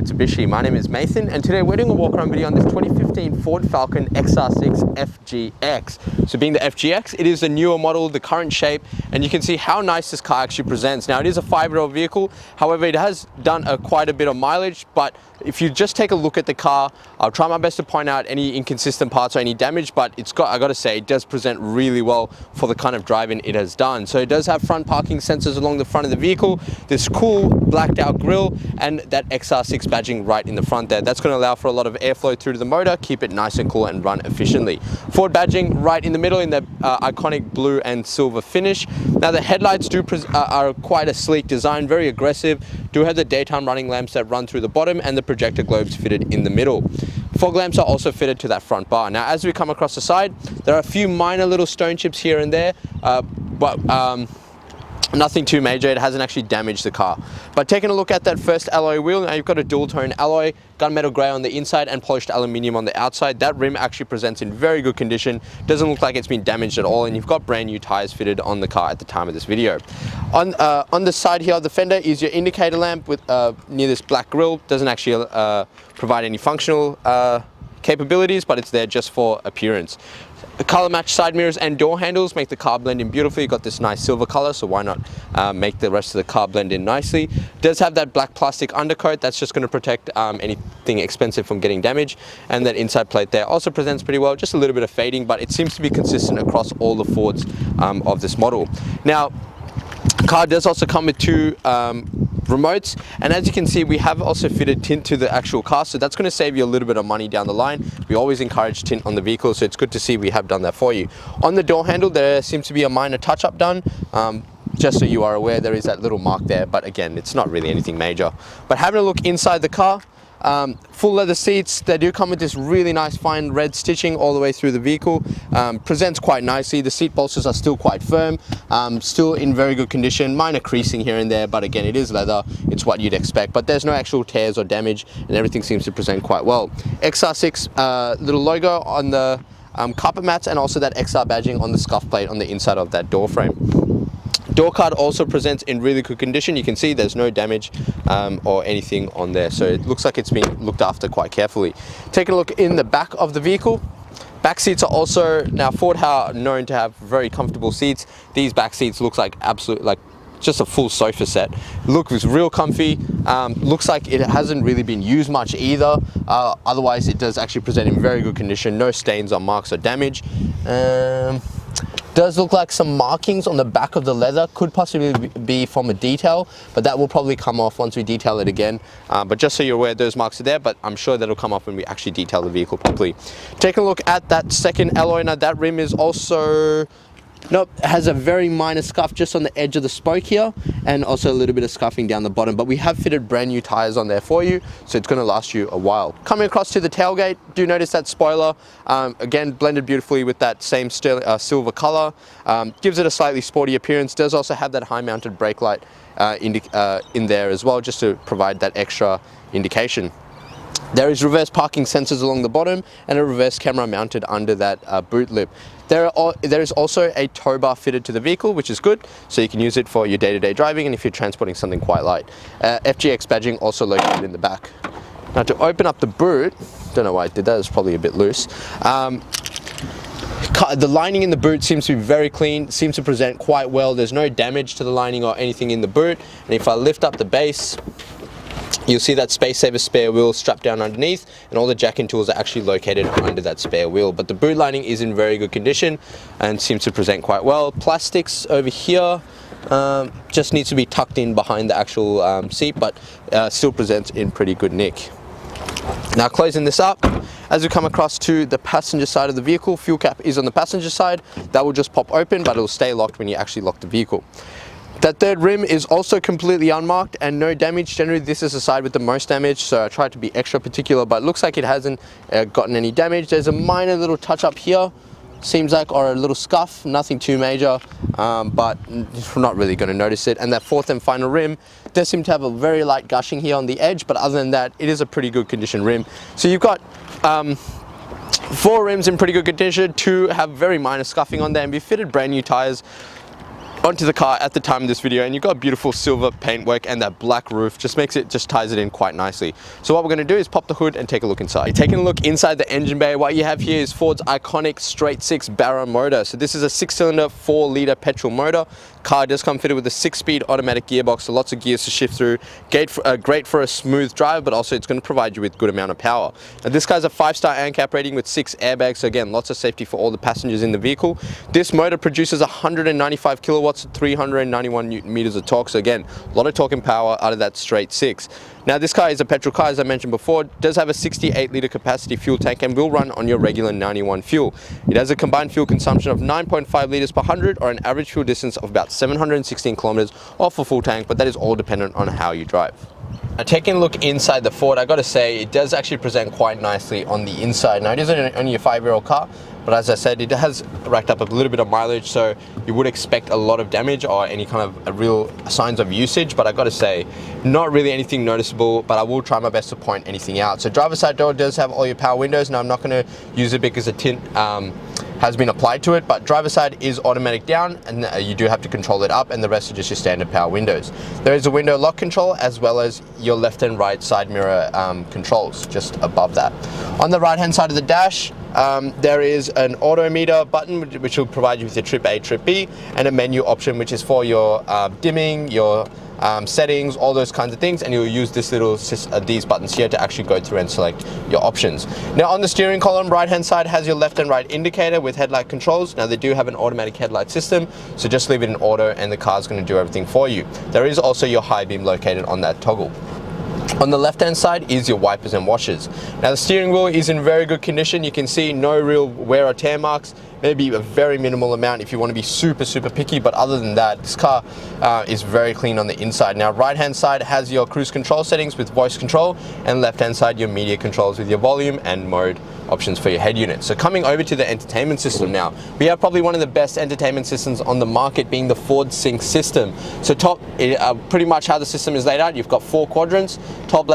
Mitsubishi. My name is Nathan, and today we're doing a walk around video on this 2015 Ford Falcon XR6 FGX. So being the FGX, it is the newer model, the current shape, and you can see how nice this car actually presents. Now it is a 5-year-old vehicle, however it has done quite a bit of mileage, but if you just take a look at the car, I'll try my best to point out any inconsistent parts or any damage, but I gotta say, it does present really well for the kind of driving it has done. So it does have front parking sensors along the front of the vehicle, this cool blacked out grille, and that XR6 badging right in the front there. That's gonna allow for a lot of airflow through to the motor, keep it nice and cool and run efficiently. Ford badging right in the middle in the iconic blue and silver finish. Now the headlights are quite a sleek design, very aggressive, do have the daytime running lamps that run through the bottom and the projector globes fitted in the middle. Fog lamps are also fitted to that front bar. Now as we come across the side, there are a few minor little stone chips here and there, but nothing too major. It hasn't actually damaged the car. But taking a look at that first alloy wheel, now you've got a dual tone alloy, gunmetal grey on the inside and polished aluminium on the outside. That rim actually presents in very good condition, doesn't look like it's been damaged at all, and you've got brand new tires fitted on the car at the time of this video. On the side here of the fender is your indicator lamp with near this black grille. Doesn't actually provide any functional capabilities, but it's there just for appearance. Color matched side mirrors and door handles make the car blend in beautifully. You've got this nice silver color, so why not make the rest of the car blend in nicely. Does have that black plastic undercoat that's just going to protect anything expensive from getting damaged, and that inside plate there also presents pretty well, just a little bit of fading, but it seems to be consistent across all the Fords of this model. Now the car does also come with two remotes, and as you can see, we have also fitted tint to the actual car, so that's going to save you a little bit of money down the line. We always encourage tint on the vehicle, so it's good to see we have done that for you. On the door handle, there seems to be a minor touch-up done. Just so you are aware, there is that little mark there, but again, it's not really anything major. But having a look inside the car, full leather seats, they do come with this really nice fine red stitching all the way through the vehicle. Presents quite nicely. The seat bolsters are still quite firm, still in very good condition, minor creasing here and there, but again, it is leather, it's what you'd expect, but there's no actual tears or damage, and everything seems to present quite well. XR6 little logo on the carpet mats, and also that XR badging on the scuff plate on the inside of that door frame. Door card also presents in really good condition. You can see there's no damage or anything on there, so it looks like it's been looked after quite carefully. Taking a look in the back of the vehicle, back seats are also, now Ford are known to have very comfortable seats. These back seats looks like just a full sofa set. Looks real comfy. Looks like it hasn't really been used much either. Otherwise it does actually present in very good condition, no stains or marks or damage. Does look like some markings on the back of the leather, could possibly be from a detail, but that will probably come off once we detail it again. But just so you're aware, those marks are there, but I'm sure that'll come off when we actually detail the vehicle properly. Take a look at that second alloy. Now that rim is also, nope, has a very minor scuff just on the edge of the spoke here, and also a little bit of scuffing down the bottom, but we have fitted brand new tires on there for you, so it's going to last you a while. Coming across to the tailgate, do notice that spoiler, again blended beautifully with that same silver color, gives it a slightly sporty appearance. Does also have that high mounted brake light in there as well, just to provide that extra indication. There is reverse parking sensors along the bottom and a reverse camera mounted under that boot lip. There is also a tow bar fitted to the vehicle, which is good, so you can use it for your day-to-day driving and if you're transporting something quite light. FGX badging also located in the back. Now to open up the boot, don't know why I did that, it's probably a bit loose. The lining in the boot seems to be very clean, seems to present quite well. There's no damage to the lining or anything in the boot. And if I lift up the base, you'll see that Space Saver spare wheel strapped down underneath, and all the jacking tools are actually located under that spare wheel. But the boot lining is in very good condition and seems to present quite well. Plastics over here just needs to be tucked in behind the actual seat, but still presents in pretty good nick. Now closing this up, as we come across to the passenger side of the vehicle, fuel cap is on the passenger side. That will just pop open, but it will stay locked when you actually lock the vehicle. That third rim is also completely unmarked and no damage. Generally this is the side with the most damage, so I tried to be extra particular, but it looks like it hasn't gotten any damage. There's a minor little touch up here, seems like, or a little scuff, nothing too major, but we're not really going to notice it. And that fourth and final rim does seem to have a very light gushing here on the edge, but other than that, it is a pretty good condition rim. So you've got 4 rims in pretty good condition, 2 have very minor scuffing on there, and we fitted brand new tires onto the car at the time of this video, and you've got beautiful silver paintwork, and that black roof just ties it in quite nicely. So what we're going to do is pop the hood and take a look inside. Taking a look inside the engine bay, what you have here is Ford's iconic straight 6 barrel motor. So this is a 6-cylinder 4-litre petrol motor. Car does come fitted with a 6-speed automatic gearbox, so lots of gears to shift through. Great for a smooth drive, but also it's going to provide you with good amount of power. Now this guy's a 5-star ANCAP rating with 6 airbags, so again, lots of safety for all the passengers in the vehicle. This motor produces 195 kilowatts, 391 newton meters of torque, so again, a lot of torque and power out of that straight 6. Now this car is a petrol car, as I mentioned before, does have a 68-litre capacity fuel tank and will run on your regular 91 fuel. It has a combined fuel consumption of 9.5 litres per 100, or an average fuel distance of about 716 kilometers off a full tank, but that is all dependent on how you drive. Now, taking a look inside the Ford, I got to say it does actually present quite nicely on the inside. Now it is only a 5-year-old car, but as I said, it has racked up a little bit of mileage, so you would expect a lot of damage or any kind of real signs of usage, but I got to say, not really anything noticeable, but I will try my best to point anything out. So driver's side door does have all your power windows. Now I'm not going to use it because the tint has been applied to it, but driver's side is automatic down, and you do have to control it up, and the rest are just your standard power windows. There is a window lock control, as well as your left and right side mirror controls just above that. On the right hand side of the dash, there is an odometer button which will provide you with your trip A, trip B, and a menu option which is for your dimming, your settings, all those kinds of things, and you'll use these buttons here to actually go through and select your options. Now on the steering column, right hand side has your left and right indicator with headlight controls. Now they do have an automatic headlight system, so just leave it in auto and the car's going to do everything for you. There is also your high beam located on that toggle. On the left hand side is your wipers and washers. Now the steering wheel is in very good condition. You can see no real wear or tear marks, maybe a very minimal amount if you want to be super picky, but other than that, this car is very clean on the inside. Now right hand side has your cruise control settings with voice control, and left hand side your media controls with your volume and mode options for your head unit. So coming over to the entertainment system now, we have probably one of the best entertainment systems on the market, being the Ford Sync system. So pretty much how the system is laid out, you've got 4 quadrants. Top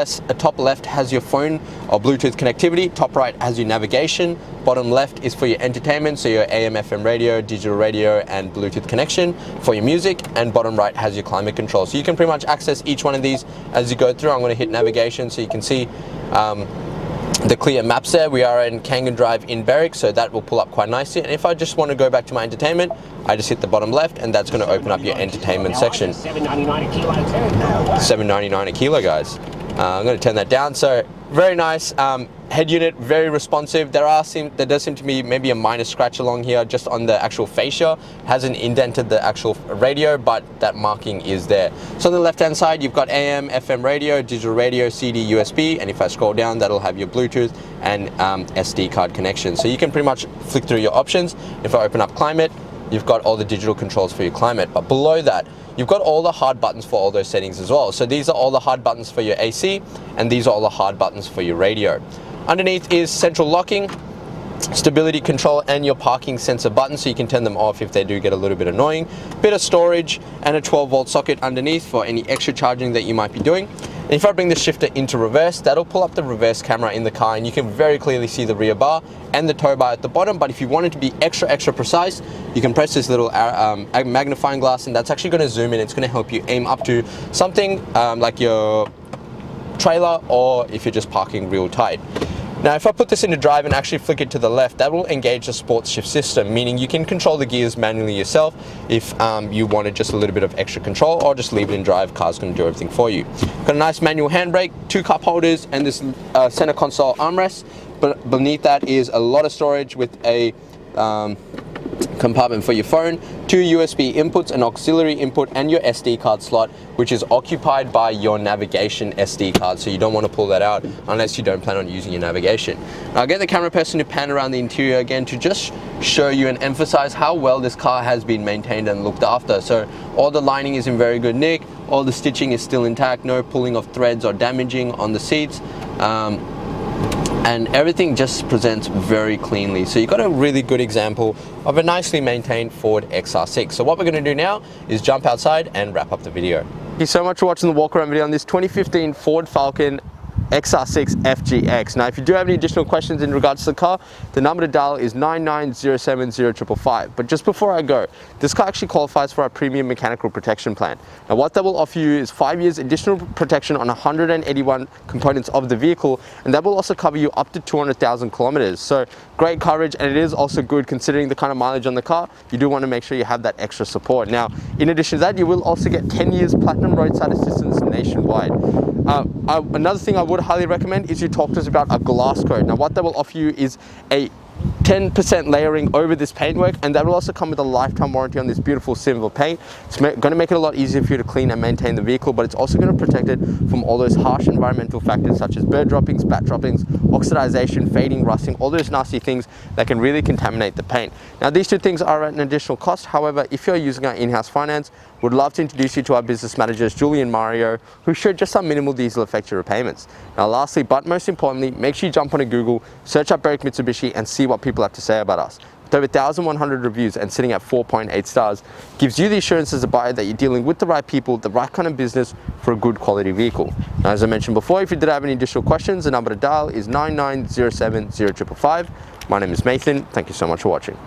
left has your phone or Bluetooth connectivity, top right has your navigation, bottom left is for your entertainment, so your AM, FM radio, digital radio, and Bluetooth connection for your music, and bottom right has your climate control. So you can pretty much access each one of these as you go through. I'm going to hit navigation so you can see the clear maps there. We are in Kangan Drive in Berwick, so that will pull up quite nicely. And if I just want to go back to my entertainment, I just hit the bottom left, and that's going to open up your entertainment section. $7.99 a kilo, $7.99 a kilo, guys. I'm going to turn that down. So very nice. Head unit, very responsive. There does seem to be maybe a minor scratch along here just on the actual fascia. Hasn't indented the actual radio, but that marking is there. So on the left hand side, you've got AM, FM radio, digital radio, CD, USB, and if I scroll down, that'll have your Bluetooth and SD card connection. So you can pretty much flick through your options. If I open up climate, you've got all the digital controls for your climate, but below that, you've got all the hard buttons for all those settings as well. So these are all the hard buttons for your AC, and these are all the hard buttons for your radio. Underneath is central locking, stability control, and your parking sensor buttons, so you can turn them off if they do get a little bit annoying. Bit of storage, and a 12-volt socket underneath for any extra charging that you might be doing. And if I bring the shifter into reverse, that'll pull up the reverse camera in the car, and you can very clearly see the rear bar and the tow bar at the bottom. But if you want it to be extra precise, you can press this little magnifying glass, and that's actually going to zoom in. It's going to help you aim up to something like your trailer, or if you're just parking real tight. Now if I put this into drive and actually flick it to the left, that will engage the sports shift system, meaning you can control the gears manually yourself if you wanted just a little bit of extra control, or just leave it in drive. Car's going to do everything for you. Got a nice manual handbrake, 2 cup holders, and this center console armrest. But beneath that is a lot of storage with a compartment for your phone, 2 USB inputs, an auxiliary input, and your SD card slot, which is occupied by your navigation SD card, so you don't want to pull that out unless you don't plan on using your navigation. Now I'll get the camera person to pan around the interior again to just show you and emphasize how well this car has been maintained and looked after. So all the lining is in very good nick, all the stitching is still intact, no pulling of threads or damaging on the seats. And everything just presents very cleanly. So you've got a really good example of a nicely maintained Ford XR6. So what we're going to do now is jump outside and wrap up the video. Thank you so much for watching the walk around video on this 2015 Ford Falcon XR6 FGX. Now, if you do have any additional questions in regards to the car, the number to dial is 99070555. But just before I go, this car actually qualifies for our premium mechanical protection plan. Now, what that will offer you is 5 years additional protection on 181 components of the vehicle, and that will also cover you up to 200,000 kilometers. So great coverage, and it is also good considering the kind of mileage on the car. You do want to make sure you have that extra support. Now, in addition to that, you will also get 10 years platinum roadside assistance nationwide. Another thing I would highly recommend is you talk to us about a glass coat. Now, what that will offer you is a 10% layering over this paintwork, and that will also come with a lifetime warranty on this beautiful silver paint. It's going to make it a lot easier for you to clean and maintain the vehicle, but it's also going to protect it from all those harsh environmental factors such as bird droppings, bat droppings, oxidization, fading, rusting, all those nasty things that can really contaminate the paint. Now, these two things are at an additional cost. However, if you're using our in-house finance, we'd love to introduce you to our business managers, Julie and Mario, who show just how minimal these will affect your repayments. Now, lastly, but most importantly, make sure you jump onto Google, search up Berwick Mitsubishi, and see what people have to say about us. With over 1,100 reviews and sitting at 4.8 stars, gives you the assurance as a buyer that you're dealing with the right people, the right kind of business for a good quality vehicle. Now, as I mentioned before, if you did have any additional questions, the number to dial is 99070555. My name is Nathan. Thank you so much for watching.